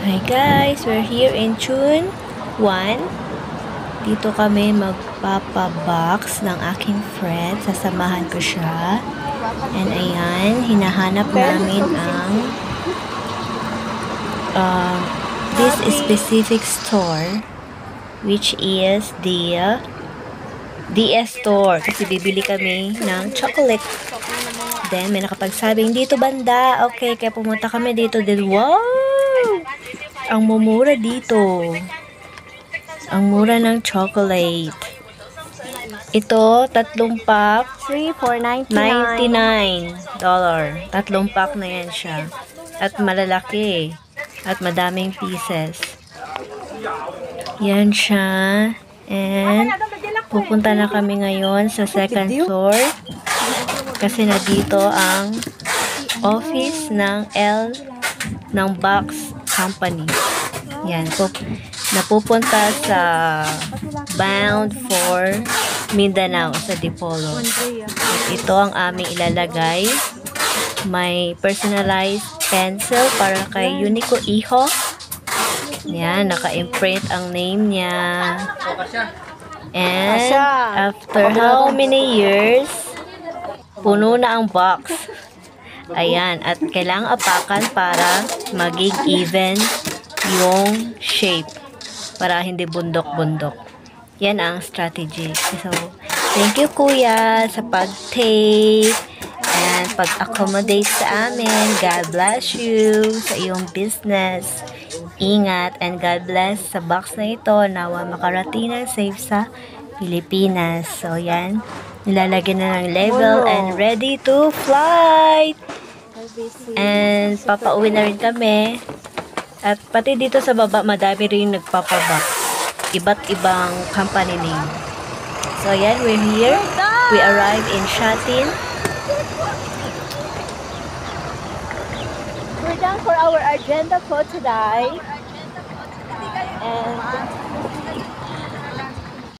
Hi guys, we're here in June 1. Dito kami magpapabox ng aking friend. Sasamahan ko siya. And ayan, hinahanap namin ang this specific store, which is the DS store. Kasi bibili kami ng chocolate. Then may nakapagsabing dito banda. Okay, kaya pumunta kami dito din. Wow! Ang mumura dito. Ang mura ng chocolate. Ito, tatlong pack. 3 for $99. $99. Tatlong pack na yan siya. At malalaki. At madaming pieces. Yan siya. And pupunta na kami ngayon sa second floor. Kasi na dito ang office ng Box Company. Yan. Napupunta sa bound for Mindanao sa Dipolo. At ito ang aming ilalagay. May personalized pencil para kay Unico Iho. Yan. Naka-imprint ang name niya. And after how many years, puno na ang box. Ayan. At kailangang apakan para maging even yung shape. Para hindi bundok-bundok. Yan ang strategy. So, thank you kuya sa pag-take and pag-accommodate sa amin. God bless you sa iyong business. Ingat and God bless sa box na ito. Nawa makarating ng safe sa Pilipinas. So, yan. Nilalagyan na ng label and ready to fly. And papauwi na rin kami. At pati dito sa baba, madami rin nagpapabox. Iba't ibang company name. So, yan, we're here. We arrived in Shatin. We're done for our agenda for today. And